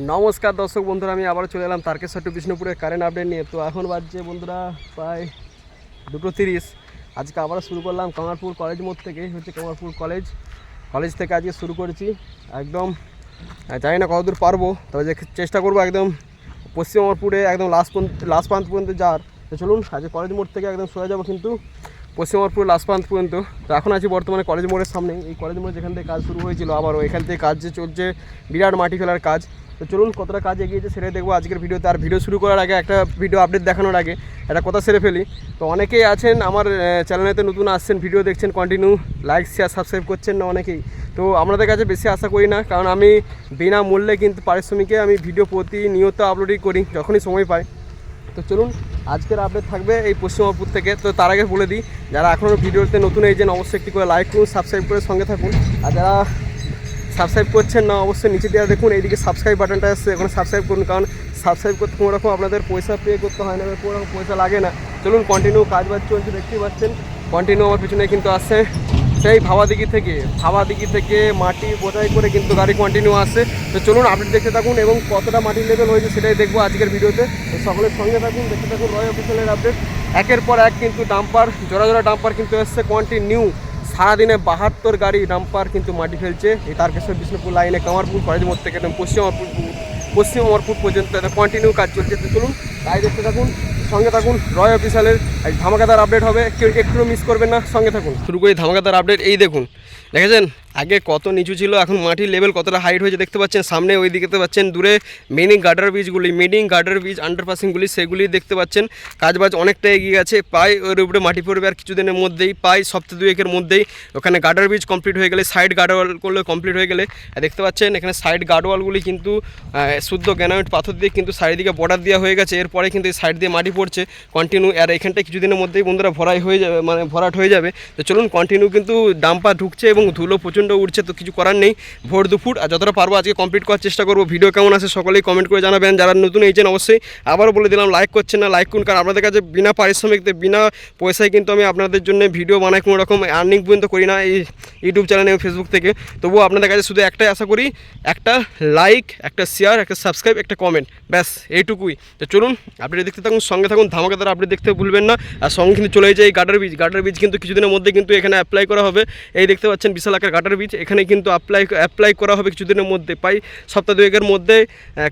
নমস্কার দর্শক বন্ধুরা, আমি আবার চলে এলাম তারকেশ্বর টু বিষ্ণুপুরের কারেন্ট আপডেট নিয়ে। তো এখন বাজছে বন্ধুরা প্রায় 2:30। আজকে আবার শুরু করলাম কামারপুর কলেজ মোড় থেকে। হচ্ছে কামারপুর কলেজ থেকে আজকে শুরু করেছি। একদম জানি না কতদূর পারবো, তবে যে চেষ্টা করবো একদম পশ্চিম কামারপুরে একদম লাস্ট প্রান্ত পর্যন্ত যাওয়ার। তো চলুন, আজকে কলেজ মোড় থেকে একদম সোজা যাবো কিন্তু পশ্চিম কামারপুর লাস্ট প্রান্ত পর্যন্ত। তো এখন আছি বর্তমানে কলেজ মোড়ের সামনে। এই কলেজ মোড়ে যেখান থেকে কাজ শুরু হয়েছিল, আবারও এখান থেকে কাজ যে চলছে, বিরাট মাটি ফেলার কাজ। তো চলুন, কতটা কাজ এগিয়েছে সেটাই দেখবো আজকের ভিডিওতে। আর ভিডিও শুরু করার আগে একটা ভিডিও আপডেট দেখানোর আগে একটা কথা সেরে ফেলি। তো অনেকেই আছেন আমার চ্যানেলেতে নতুন আসছেন, ভিডিও দেখছেন কন্টিনিউ, লাইক শেয়ার সাবস্ক্রাইব করছেন না অনেকেই। তো আপনাদের কাছে বেশি আশা করি না, কারণ আমি বিনামূল্যে কিন্তু পারিশ্রমিকে আমি ভিডিও প্রতিনিয়ত আপলোডই করি যখনই সময় পাই। তো চলুন, আজকের আপডেট থাকবে এই পশ্চিমবঙ্গপুর থেকে। তো তার আগে বলে দিই, যারা এখনও ভিডিওতে নতুন এসেছেন অবশ্যই একটি করে লাইক করুন, সাবস্ক্রাইব করে সঙ্গে থাকুন। আর যারা সাবস্ক্রাইব করছেন না, অবশ্যই নিচে দেওয়া দেখুন এইদিকে সাবস্ক্রাইব বাটনটা আসছে, ওখানে সাবস্ক্রাইব করুন। কারণ সাবস্ক্রাইব করতে কোনো রকম আপনাদের পয়সা পে করতে হয় না, কোনো রকম পয়সা লাগে না। চলুন, কন্টিনিউ কাজ বাজ চলছে, দেখতেই পাচ্ছেন। কন্টিনিউ আমার পিছনে কিন্তু আসছে সেই ভাবাদিঘি থেকে মাটি বোঝাই করে কিন্তু গাড়ি কন্টিনিউ আসছে। তো চলুন, আপডেট দেখতে থাকুন এবং কতটা মাটির লেভেল হয়েছে সেটাই দেখবো আজকের ভিডিওতে। তো সকলের সঙ্গে থাকুন, দেখতে থাকুন রয় অফিসিয়ালের আপডেট। একের পর এক কিন্তু ডাম্পার, জোড়া ডাম্পার কিন্তু এসছে কন্টিনিউ। সারাদিনে 72 গাড়ি ডাম্পার কিন্তু মাটি ফেলছে এই তারকেশ্বর বিষ্ণুপুর লাইনে, কামারপুর কলেজ মোড় থেকে একদম পশ্চিম কামারপুর পর্যন্ত কন্টিনিউ কাজ চলছে। তো চলুন, তাই দেখতে থাকুন, সঙ্গে থাকুন। রয় অফিসিয়ালের ধামাকাদার আপডেট হবে, কেউ একটু মিস করবেন না, সঙ্গে থাকুন। শুরু করি ধামাকাদার আপডেট। এই দেখুন, দেখেছেন আগে কত নিচু ছিল, এখন মাটির লেভেল কতটা হাইট হয়েছে দেখতে পাচ্ছেন। সামনে ওই দিকে দেখতে পাচ্ছেন দূরে মিডিং গার্ডার ব্রিজ আন্ডারপাসিংগুলি, সেগুলি দেখতে পাচ্ছেন। কাজবাজ অনেকটা এগিয়ে গেছে, প্রায় ওর উপরে মাটি পড়বে আর কিছুদিনের মধ্যেই, প্রায় সপ্তাহ দুয়েকের মধ্যেই ওখানে গার্ডার ব্রিজ কমপ্লিট হয়ে গেলে, সাইড গার্ডওয়াল করলে কমপ্লিট হয়ে গেলে দেখতে পাচ্ছেন এখানে সাইড গার্ডওয়ালগুলি কিন্তু শুদ্ধ গ্রানাইট পাথর দিয়ে কিন্তু চারিদিকে বর্ডার দেওয়া হয়ে গেছে। এরপরে কিন্তু এই সাইড দিয়ে মাটি পড়ছে কন্টিনিউ, আর এখানটায় কিছুদিনের মধ্যেই বন্ধুরা ভরাট হয়ে যাবে। তো চলুন, কন্টিনিউ কিন্তু ডাম্পার ঢুকছে এবং ধুলো প্রচণ্ড উঠছে। তো কিছু করার নেই, ভোর দুপুর আর যতটা পারবো আজকে কমপ্লিট করার চেষ্টা করবো। ভিডিও কেমন আছে সকলেই কমেন্ট করে জানাবেন। যারা নতুন এইছেন অবশ্যই আবারও বলে দিলাম, লাইক করছেন না লাইক করুন, কারণ আপনাদের কাছে বিনা পারিশ্রমিক বিনা পয়সায় কিন্তু আমি আপনাদের জন্য ভিডিও বানাই, কোনো রকম আর্নিং পর্যন্ত করি না এই ইউটিউব চ্যানেলে এবং ফেসবুক থেকে। তবুও আপনাদের কাছে শুধু একটাই আশা করি, একটা লাইক, একটা শেয়ার, একটা সাবস্ক্রাইব, একটা কমেন্ট, ব্যাস এইটুকুই। তো চলুন, আপডেট দেখতে থাকুন, সঙ্গে থাকুন। ধামাকাদার আপডেট দেখতে ভুলবেন না। আর সঙ্গে কিন্তু চলে যায় এই গার্ডার ব্রিজ কিন্তু কিছুদিনের মধ্যে কিন্তু এখানে অ্যাপ্লাই করা হবে। এই দেখতে পাচ্ছেন বিশাল আকার গার্ডার ব্রিজ, এখানে কিন্তু অ্যাপ্লাই করা হবে কিছুদিনের মধ্যে, প্রায় সপ্তাহ দুয়েকের মধ্যে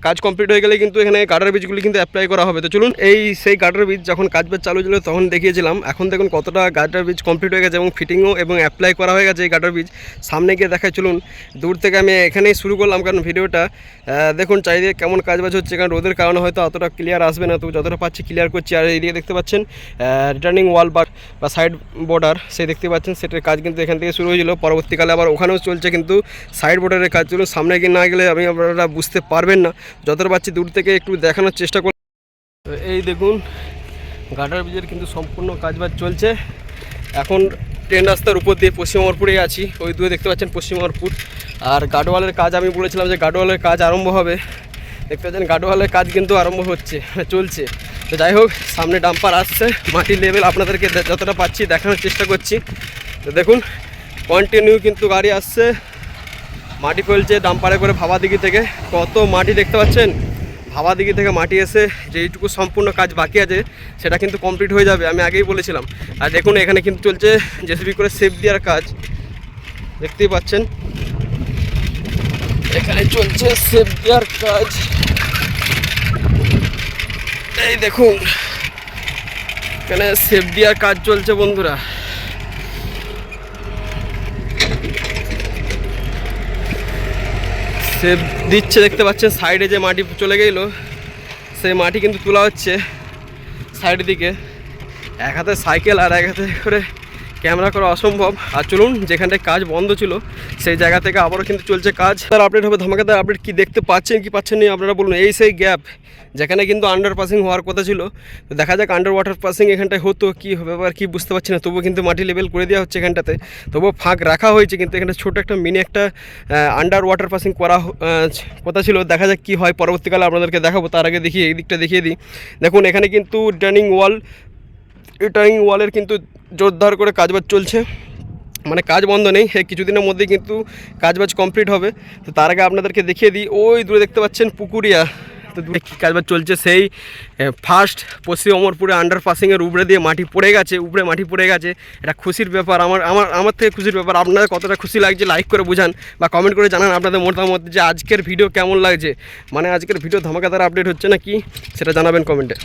কাজ কমপ্লিট হয়ে গেলে কিন্তু এখানে গার্ডার ব্রিজগুলি কিন্তু অ্যাপ্লাই করা হবে। তো চলুন, সেই গার্ডার ব্রিজ যখন কাজ চালু ছিল তখন দেখিয়েছিলাম, এখন দেখুন কতটা গার্ডার ব্রিজ কমপ্লিট হয়ে গেছে এবং ফিটিংও এবং অ্যাপ্লাই করা হয়ে গেছে এই গার্ডার ব্রিজ। সামনে গিয়ে দেখায়, চলুন। দূর থেকে আমি এখানেই শুরু করলাম, কারণ ভিডিওটা দেখুন চারিদিকে কেমন কাজবাজ হচ্ছে, কারণ রোদের কারণে হয়তো অতটা ক্লিয়ার আসবে না, তো যতটা পাচ্ছি ক্লিয়ার করছি। আর এইদিকে দেখতে পাচ্ছেন রিটার্নিং ওয়াল বা সাইড বর্ডার, সেই দেখতে পাচ্ছেন সেটার কাজ কিন্তু এখান থেকে শুরু হয়েছিল। পরবর্তীকালে আবার ওখানেও চলছে কিন্তু সাইড বর্ডারের কাজ। চলুন, সামনে গিয়ে না গেলে আপনারা বুঝতে পারবেন না, যতটা পাচ্ছি দূর থেকে একটু দেখানোর চেষ্টা করুন। এই দেখুন গার্ডার ব্রিজের কিন্তু সম্পূর্ণ কাজবাজ চলছে। এখন ট্রেন রাস্তার উপর দিয়ে পশ্চিম কামারপুরে আছি, ওই দূরে দেখতে পাচ্ছেন পশ্চিম কামারপুর। আর গার্ডওয়ালের কাজ আমি বলেছিলাম যে গার্ডওয়ালের কাজ আরম্ভ হবে, দেখতে পাচ্ছেন গার্ডওয়ালের কাজ কিন্তু আরম্ভ চলছে। তো যাই হোক, সামনে ডাম্পার আসছে, মাটির লেভেল আপনাদেরকে যতটা পাচ্ছি দেখানোর চেষ্টা করছি। তো দেখুন কন্টিনিউ কিন্তু গাড়ি আসছে, মাটি ফেলছে ডাম্পারে করে ভাবাদিঘি থেকে। কত মাটি দেখতে পাচ্ছেন, ভাবাদিঘি থেকে মাটি এসে যেইটুকু সম্পূর্ণ কাজ বাকি আছে সেটা কিন্তু কমপ্লিট হয়ে যাবে, আমি আগেই বলেছিলাম। আর দেখুন এখানে কিন্তু চলছে জেসিবি করে শেপ দেওয়ার কাজ, দেখতেই পাচ্ছেন এখানে চলছে শেপ দেওয়ার কাজ। এই দেখুন এখানে শেপ দেওয়ার কাজ চলছে বন্ধুরা। শেপ দিচ্ছে, দেখতে পাচ্ছেন সাইডে যে মাটি চলে গেল সেই মাটি কিন্তু তোলা হচ্ছে সাইডের দিকে। এক হাতে সাইকেল আর এক হাতে করে ক্যামেরা করা অসম্ভব। আর চলুন, যেখানটায় কাজ বন্ধ ছিল সেই জায়গা থেকে আবারও কিন্তু চলছে কাজ। তার আপডেট হবে, ধামাকাদার আপডেট। কি দেখতে পাচ্ছেন কি পাচ্ছেন না আপনারা বলুন। এই সেই গ্যাপ যেখানে কিন্তু আন্ডার পাসিং হওয়ার কথা ছিল, তো দেখা যাক আন্ডার ওয়াটার পাসিং এখানটায় হতো কি হবে আর কি বুঝতে পারছি না। তবুও কিন্তু মাটি লেভেল করে দেওয়া হচ্ছে এখানটাতে, তবুও ফাঁক রাখা হয়েছে, কিন্তু এখানে ছোটো একটা মিনি একটা আন্ডার ওয়াটার পাসিং করা কথা ছিল। দেখা যাক কি হয়, পরবর্তীকালে আপনাদেরকে দেখাবো। তার আগে দেখি এই দিকটা দেখিয়ে দিই। দেখুন এখানে কিন্তু রিটার্নিং ওয়ালের কিন্তু জোরদার করে কাজবাজ চলছে। মানে কাজ বন্ধ নেই, এই কিছুদিনের মধ্যেই কিন্তু কাজবাজ কমপ্লিট হবে। তো তার আগে আপনাদেরকে দেখিয়ে দিই, ওই দূরে দেখতে পাচ্ছেন পুকুরিয়া, তো দূরে কী কাজবাজ চলছে। সেই ফার্স্ট পশ্চিম অমরপুরে আন্ডারপাসিংয়ের উপরে দিয়ে মাটি পড়ে গেছে, উপরে মাটি পড়ে গেছে। এটা খুশির ব্যাপার, আমার থেকে খুশির ব্যাপার। আপনাদের কতটা খুশি লাগছে লাইক করে বোঝান বা কমেন্ট করে জানান আপনাদের মতামত, যে আজকের ভিডিও কেমন লাগছে। মানে আজকের ভিডিও ধামাকাদার আপডেট হচ্ছে না কি, সেটা জানাবেন কমেন্টে।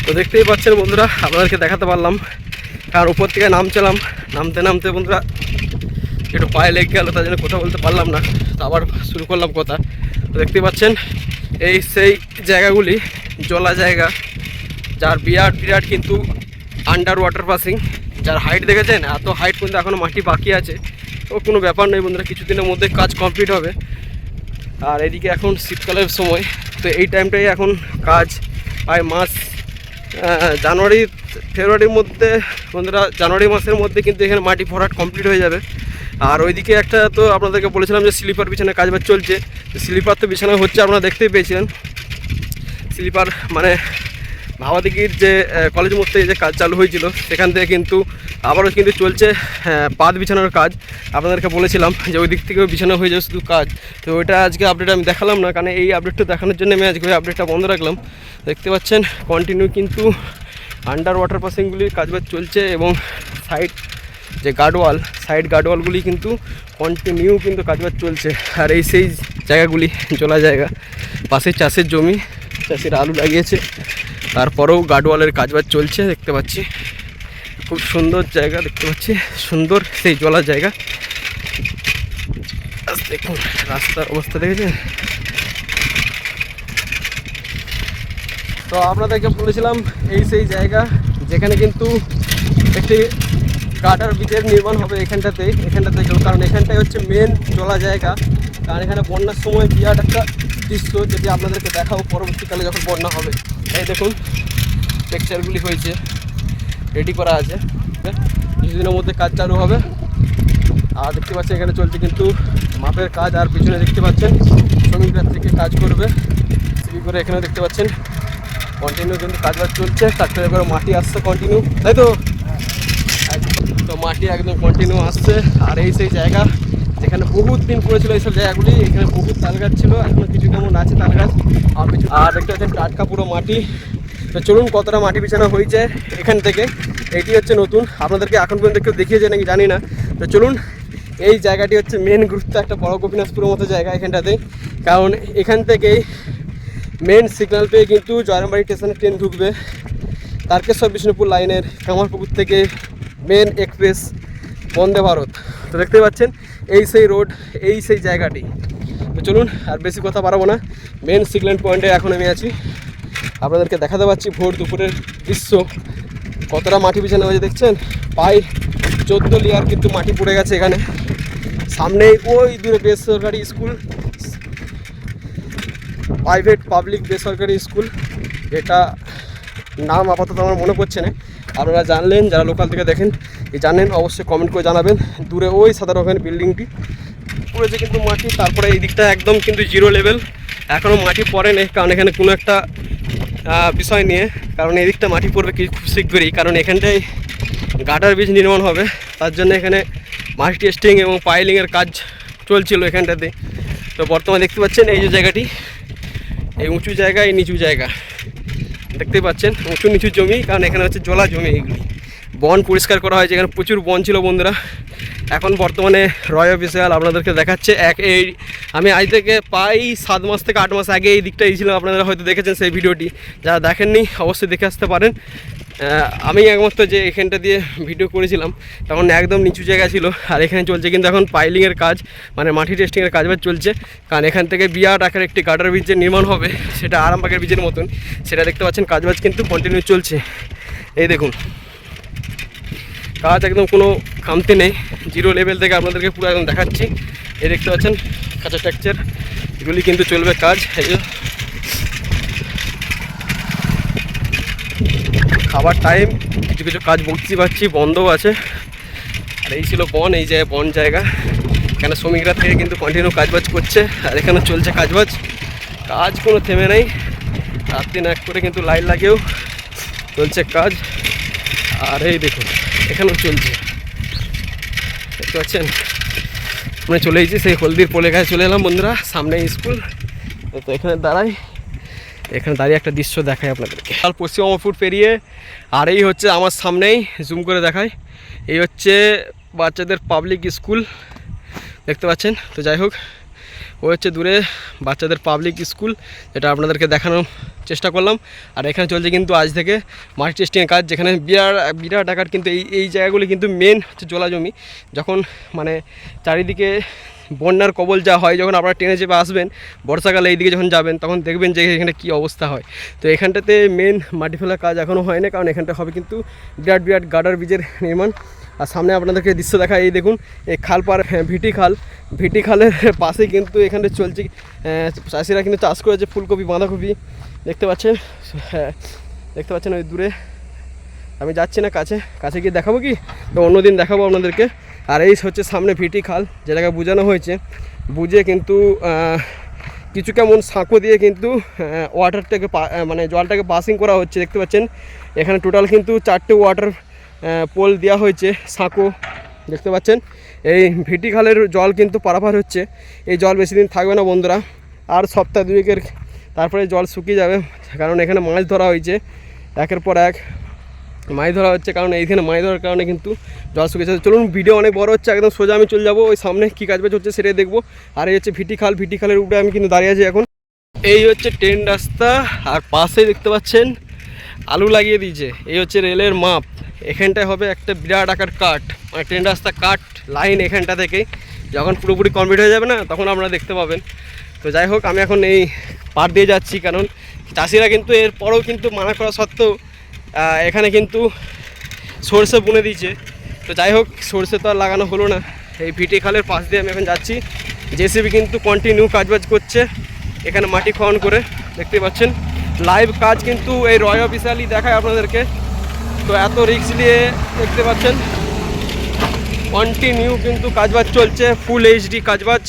তো দেখতেই পাচ্ছেন বন্ধুরা, আপনাদেরকে দেখাতে পারলাম, কারণ উপর থেকে নামছিলাম, নামতে নামতে বন্ধুরা একটু পায়ে লেগে গেল, তার জন্য কথা বলতে পারলাম না। তো আবার শুরু করলাম কথা। তো দেখতেই পাচ্ছেন এই সেই জায়গাগুলি, জলা জায়গা, যার বিরাট বিরাট কিন্তু আন্ডার ওয়াটার পাসিং, যার হাইট দেখেছেন, এত হাইট কিন্তু এখনও মাটি বাকি আছে। ও কোনো ব্যাপার নেই বন্ধুরা, কিছুদিনের মধ্যে কাজ কমপ্লিট হবে। আর এদিকে এখন শীতকালের সময়, তো এই টাইমটাই এখন কাজ প্রায় মাস জানুয়ারি ফেব্রুয়ারির মধ্যে বন্ধুরা, জানুয়ারি মাসের মধ্যে কিন্তু এখানে মাটি ভরাট কমপ্লিট হয়ে যাবে। আর ওইদিকে একটা তো আপনাদেরকে বলেছিলাম যে স্লিপার বিছানা কাজবাজ চলছে, স্লিপার তো বিছানা হচ্ছে, আপনারা দেখতেই পেয়েছিলেন। স্লিপার মানে ভাবাদিঘির যে কলেজ মোড় থেকে যে কাজ চালু হয়েছিল, সেখান থেকে কিন্তু আবারও কিন্তু চলছে পাত বিছানোর কাজ। আপনাদেরকে বলেছিলাম যে ওই দিক থেকেও বিছানো হয়ে যাবে শুধু কাজ। তো ওইটা আজকে আপডেট আমি দেখালাম না, কারণ এই আপডেটটা দেখানোর জন্য আমি আজকে ওই আপডেটটা বন্ধ রাখলাম। দেখতে পাচ্ছেন কন্টিনিউ কিন্তু আন্ডার ওয়াটার পাসিংগুলির কাজবাজ চলছে, এবং সাইড যে গার্ডওয়াল, সাইড গার্ডওয়ালগুলি কিন্তু কন্টিনিউ কিন্তু কাজবাজ চলছে। আর এই সেই জায়গাগুলি জলা জায়গা, পাশে চাষের জমি, চাষিরা আলু লাগিয়েছে, তারপরেও গার্ডওয়ালের কাজবাজ চলছে। দেখতে পাচ্ছি খুব সুন্দর জায়গা, দেখতে পাচ্ছি সুন্দর সেই জলা জায়গা। দেখুন রাস্তার অবস্থা দেখেছেন। তো আপনাদেরকে বলেছিলাম এই সেই জায়গা যেখানে কিন্তু একটি গার্ডার ব্রিজের নির্মাণ হবে এখানটাতে কেউ, কারণ এখানটাই হচ্ছে মেন জলা জায়গা। কারণ এখানে বন্যার সময় বিরাট একটা দৃশ্য, যদি আপনাদেরকে দেখাও পরবর্তীকালে যখন বন্যা হবে। এই দেখুন টেক্সচারগুলি হয়েছে, রেডি করা আছে, কিছুদিনের মধ্যে কাজ চালু হবে। আর দেখতে পাচ্ছেন এখানে চলছে কিন্তু মাপের কাজ, আর পিছনে দেখতে পাচ্ছেন শ্রমিকরা থেকে কাজ করবে সিবি করে। এখানে দেখতে পাচ্ছেন কন্টিনিউ কিন্তু কাজবাজ চলছে, ট্রাক্টরে করে মাটি আসছে কন্টিনিউ, তাই তো মাটি একদম কন্টিনিউ আসছে। আর এই সেই জায়গা যেখানে বহুত দিন পড়েছিল এইসব জায়গাগুলি, এখানে বহুত তাল গাছ ছিল, এখনো কিছু কেমন আছে তাল গাছ। আর দেখতে পাচ্ছেন টাটকা পুরো মাটি। তো চলুন কতটা মাটি বিছানা হয়েছে এখান থেকে, এটি হচ্ছে নতুন, আপনাদেরকে এখন পর্যন্ত কেউ দেখিয়েছে নাকি জানি না। তো চলুন, এই জায়গাটি হচ্ছে মেন গুরুত্ব, একটা বড় গোপীনাথপুরের মতো জায়গা এখানটাতে, কারণ এখান থেকেই মেন সিগন্যাল পেয়ে কিন্তু জয়রামবাড়ি স্টেশনে ট্রেন ঢুকবে, তারকেশ্বর বিষ্ণুপুর লাইনের কামারপুকুর থেকে মেন এক্সপ্রেস বন্দে ভারত। তো দেখতে পাচ্ছেন এই সেই রোড, এই সেই জায়গাটি। তো চলুন আর বেশি কথা বাড়াবো না, মেন সিগন্যাল পয়েন্টে এখন আমি আছি, আপনাদেরকে দেখাতে পাচ্ছি ভোর দুপুরের দৃশ্য। কতটা মাটি বিছানো হয়েছে দেখছেন, প্রায় 14 লেয়ার কিন্তু মাটি পড়ে গেছে এখানে। সামনেই ওই দূরে বেসরকারি স্কুল, প্রাইভেট পাবলিক বেসরকারি স্কুল, এটা নাম আপাতত আমার মনে পড়ছে না। আপনারা জানলেন, যারা লোকাল থেকে দেখেন জানেন, অবশ্যই কমেন্ট করে জানাবেন। দূরে ওই সাদা রঙের বিল্ডিংটি পড়েছে কিন্তু মাটি, তারপরে এই দিকটা একদম কিন্তু জিরো লেভেল, এখনও মাটি পড়ে নেই, কারণ এখানে কোনো একটা বিষয় নিয়ে, কারণ এই দিকটা মাটি পড়বে কি খুব শীঘ্রই, কারণ এখানটায় গাটার ব্রিজ নির্মাণ হবে, তার জন্য এখানে মাটি টেস্টিং এবং পাইলিংয়ের কাজ চলছিল এখানটাতে। তো বর্তমানে দেখতে পাচ্ছেন এই যে জায়গাটি, এই উঁচু জায়গা, এই নিচু জায়গা দেখতেই পাচ্ছেন, উঁচু নিচু জমি, কারণ এখানে হচ্ছে জলা জমি। এইগুলি বন পরিষ্কার করা হয়েছে, এখানে প্রচুর বন ছিল বন্ধুরা। এখন বর্তমানে রয় অফিসিয়াল আপনাদেরকে দেখাচ্ছে এই আমি আজ থেকে প্রায় 7 মাস থেকে 8 মাস আগে এই দিকটা এসেছিলাম, আপনারা হয়তো দেখেছেন সেই ভিডিওটি, যারা দেখেননি অবশ্যই দেখে আসতে পারেন। আমি একমাত্র যে এখানটা দিয়ে ভিডিও করেছিলাম তখন একদম নিচু জায়গা ছিল, আর এখানে চলছে কিন্তু এখন পাইলিংয়ের কাজ, মানে মাটি টেস্টিংয়ের কাজবাজ চলছে, কারণ এখান থেকে বিরাট আকার একটি গাটার ব্রিজের নির্মাণ হবে, সেটা আরামবাগের ব্রিজের মতন, সেটা দেখতে পাচ্ছেন কাজবাজ কিন্তু কন্টিনিউ চলছে। এই দেখুন কাজ একদম কোনো খামতি নেই, জিরো লেভেল থেকে আপনাদেরকে পুরো একদম দেখাচ্ছি। এই দেখতে পাচ্ছেন কাঁচা টেক্সচার, এগুলি কিন্তু চলবে কাজ। এই যে খাবার টাইম, কিছু কিছু কাজ বুঝতে পারছি বন্ধও আছে। আর এই ছিল বন, এই যে বন জায়গা, এখানে শ্রমিকরা থেকে কিন্তু কন্টিনিউ কাজবাজ করছে। আর এখানে চলছে কাজবাজ, কাজ কোনো থেমে নেই, রাত দিন এক করে কিন্তু লাইট লাগেও চলছে কাজ। আর এই দেখুন এখানেও চলছে, দেখতে পাচ্ছেন। আমরা চলে এসেছি সেই হলদির পোলে গায়ে চলে এলাম বন্ধুরা, সামনে স্কুল। তো এখানে দাঁড়িয়ে একটা দৃশ্য দেখাই আপনাদেরকে। আর পশ্চিম অমরপুর পেরিয়ে, আর এই হচ্ছে আমার সামনেই, জুম করে দেখায়, এই হচ্ছে বাচ্চাদের পাবলিক স্কুল, দেখতে পাচ্ছেন। তো যাই হোক, ও হচ্ছে দূরে বাচ্চাদের পাবলিক স্কুল, যেটা আপনাদেরকে দেখানোর চেষ্টা করলাম। আর এখানে চলছে কিন্তু আজ থেকে মাটি টেস্টিংয়ের কাজ, যেখানে বিরাট আকার কিন্তু এই জায়গাগুলি কিন্তু মেন হচ্ছে জলা জমি। যখন মানে চারিদিকে বন্যার কবল যা হয়, যখন আপনারা ট্রেনে চেপে আসবেন বর্ষাকালে এইদিকে যখন যাবেন, তখন দেখবেন যে এখানে কী অবস্থা হয়। তো এখানটাতে মেন মাটি ফেলার কাজ এখনও হয় না, কারণ এখানটা হবে কিন্তু বিরাট গার্ডার ব্রিজের নির্মাণ। আর সামনে আপনাদেরকে দৃশ্য দেখা, এই দেখুন এই খাল পার, ভিটি খালের পাশেই কিন্তু এখানে চলছে, চাষিরা কিন্তু চাষ করেছে ফুলকপি, বাঁধাকপি, দেখতে পাচ্ছেন। হ্যাঁ, দেখতে পাচ্ছেন ওই দূরে। আমি যাচ্ছি না কাছে গিয়ে দেখাবো, কি তো অন্যদিন দেখাবো আপনাদেরকে। আর এই হচ্ছে সামনে ভিটি খাল, যেটাকে বোঝানো হয়েছে, বুঝে কিন্তু কিছু কেমন সাঁকো দিয়ে কিন্তু ওয়াটারটাকে মানে জলটাকে পাসিং করা হচ্ছে, দেখতে পাচ্ছেন। এখানে টোটাল কিন্তু 4টে ওয়াটার পোল দেওয়া হয়েছে, সাঁকো, দেখতে পাচ্ছেন। এই ভিটি খালের জল কিন্তু পারাপার হচ্ছে, এই জল বেশি দিন থাকবে না বন্ধুরা, আর সপ্তাহ দুয়েকের তারপরে জল শুকিয়ে যাবে। কারণ এখানে মাছ ধরা হয়েছে, একের পর এক মাছ ধরা হচ্ছে, কারণ এইখানে মাছ ধরার কারণে কিন্তু জল শুকিয়েছে। চলুন, ভিডিও অনেক বড় হচ্ছে, একদম সোজা আমি চলে যাবো ওই সামনে কী কাজবাজ হচ্ছে সেটাই দেখবো। আর এই হচ্ছে ভিটি খালের উপরে আমি কিন্তু দাঁড়িয়ে আছি এখন। এই হচ্ছে ট্রেন রাস্তা, আর পাশে দেখতে পাচ্ছেন আলু লাগিয়ে দিয়েছে। এই হচ্ছে রেলের মাপ, এখানটায় হবে একটা বিরাট আকার কাট, মানে ট্রেন রাস্তা কাট লাইন এখানটা থেকে। যখন পুরোপুরি কমপ্লিট হয়ে যাবে না, তখন আপনারা দেখতে পাবেন। তো যাই হোক, আমি এখন এই পার দিয়ে যাচ্ছি, কারণ চাষিরা কিন্তু এরপরেও কিন্তু মানা করা সত্ত্বেও এখানে কিন্তু সরষে বুনে দিয়েছে। তো যাই হোক, সরষে তো আর লাগানো হলো না। এই ভিটি খালের পাশ দিয়ে আমি এখন যাচ্ছি, জেসিবি কিন্তু কন্টিনিউ কাজবাজ করছে এখানে মাটি খনন করে, দেখতে পাচ্ছেন। লাইভ কাজ কিন্তু এই রয় অফিসিয়ালি দেখায় আপনাদেরকে। তো এত রিস্ক নিয়ে, দেখতে পাচ্ছেন, কন্টিনিউ কিন্তু কাজবাজ চলছে, ফুল এইচডি কাজবাজ।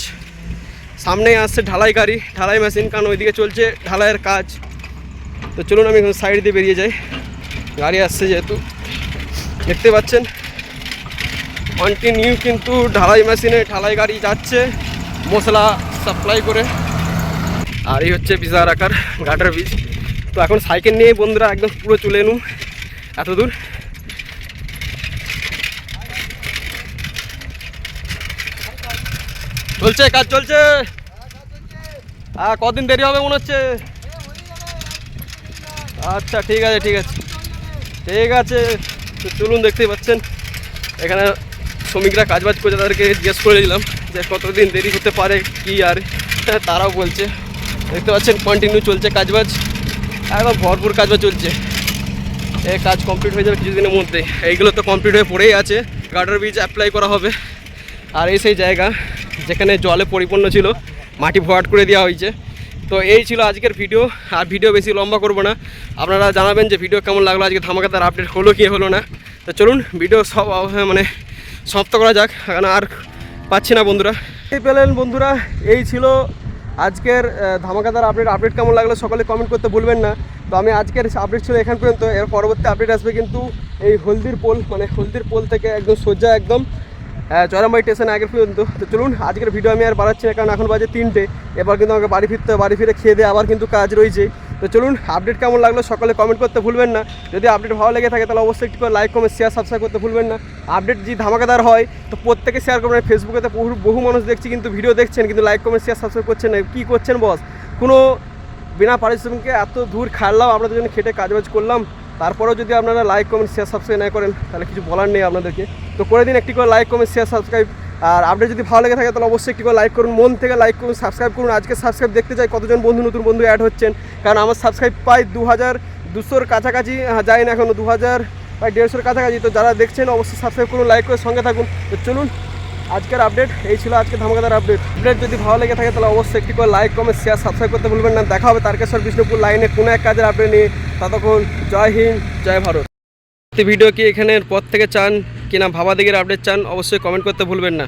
সামনেই আসছে ঢালাই মেশিন, কারণ ওইদিকে চলছে ঢালাইয়ের কাজ। তো চলুন আমি এখন সাইড দিয়ে বেরিয়ে যাই, গাড়ি আসছে যেহেতু, দেখতে পাচ্ছেন। কন্টিনিউ কিন্তু ঢালাই মেশিনে ঢালাই গাড়ি যাচ্ছে মশলা সাপ্লাই করে। আর এই হচ্ছে বিশাল আকার গাটার ব্রিজ। তো এখন সাইকেল নিয়ে বন্ধুরা একদম পুরো চলে এলুম এত দূর। কাজ চলছে। কদিন দেরি হবে মনে হচ্ছে? আচ্ছা, ঠিক আছে। তো চলুন, দেখতেই পাচ্ছেন এখানে শ্রমিকরা কাজবাজ করছে, তাদেরকে জিজ্ঞেস করে দিলাম যে কতদিন দেরি হতে পারে কি, আর তারাও বলছে, দেখতে পাচ্ছেন কন্টিনিউ চলছে কাজবাজ, একদম ভরপুর কাজবাজ চলছে। এই কাজ কমপ্লিট হয়ে যাবে কিছুদিনের মধ্যে। এইগুলো তো কমপ্লিট হয়ে পড়েই আছে, গার্ডার ব্রিজ অ্যাপ্লাই করা হবে। আর এই সেই জায়গা যেখানে জলে পরিপূর্ণ ছিল, মাটি ভরাট করে দেওয়া হয়েছে। তো এই ছিল আজকের ভিডিও, আর ভিডিও বেশি লম্বা করব না। আপনারা জানাবেন যে ভিডিও কেমন লাগলো, আজকে ধামাকাদার আপডেট হলো কি হলো না। তো চলুন ভিডিও মানে সমাপ্ত করা যাক, কারণ আর পাচ্ছি না বন্ধুরা। এই পেলেন বন্ধুরা, এই ছিল আজকের ধামাকাদার আপডেট কেমন লাগলো সকলে কমেন্ট করতে ভুলবেন না। তো আমি আজকের আপডেট ছিল এখান পর্যন্ত। এর পরবর্তী আপডেট আসবে কিন্তু এই হলদির পোল থেকে একদম সোজা একদম চরমবাই স্টেশন আগের পর্যন্ত। তো চলুন, আজকের ভিডিও আমি আর বাড়াচ্ছি না, কারণ এখন বাজে 3টে। এবার কিন্তু আমাকে বাড়ি ফিরতে হবে, বাড়ি ফিরে খেয়ে দিয়ে আবার কিন্তু কাজ রয়েছে। তো চলুন, আপডেট কেমন লাগলো সকলে কমেন্ট করতে ভুলবেন না। যদি আপডেট ভালো লেগে থাকে তাহলে অবশ্যই একটু করে লাইক, কমেন্ট, শেয়ার, সাবস্ক্রাইব করতে ভুলবেন না। আপডেট যদি ধামাকাদার হয় তো প্রত্যেকে শেয়ার করবেন। ফেসবুকে তো বহু মানুষ দেখছি কিন্তু ভিডিও দেখছেন, কিন্তু লাইক, কমেন্ট, শেয়ার, সাবস্ক্রাইব করছেন না। কী করছেন বস? কোনো বিনা পারিশ্রমিকে এত দূর খাটলাম, আপনাদের জন্য খেটে কাজবাজ করলাম, তারপরেও যদি আপনারা লাইক, কমেন্ট, শেয়ার, সাবস্ক্রাইব না করেন তাহলে কিছু বলার নেই আপনাদেরকে। তো করে দিন একটি করে লাইক, কমেন্ট, শেয়ার, সাবস্ক্রাইব। আর আপডেট যদি ভালো লেগে থাকে তাহলে অবশ্যই একটি করে লাইক করুন, মন থেকে লাইক করুন, সাবস্ক্রাইব করুন। আজকে সাবস্ক্রাইব দেখতে চাই কতজন নতুন বন্ধু অ্যাড হচ্ছেন, কারণ আমার সাবস্ক্রাইব প্রায় 2200-র কাছাকাছি যায় না এখনও, 2000 প্রায় 150-র কাছাকাছি। তো যারা দেখছেন অবশ্যই সাবস্ক্রাইব করুন, লাইক করে সঙ্গে থাকুন। তো চলুন, আজকের আপডেট এই ছিল, আজকে ধামাকাদার আপডেট। যদি ভালো লেগে থাকে তাহলে অবশ্যই একটি করে লাইক, কমেন্ট, শেয়ার, সাবস্ক্রাইব করতে ভুলবেন না। দেখা হবে তারকেশ্বর বিষ্ণুপুর লাইনে কোনো এক কাজের আপডেট নিয়ে। ততক্ষণ জয় হিন্দ, জয় ভারত। ভিডিও কি এখানের পর থেকে চান কিনা ভাবাদিগের আপডেট চান অবশ্যই কমেন্ট করতে ভুলবেন না।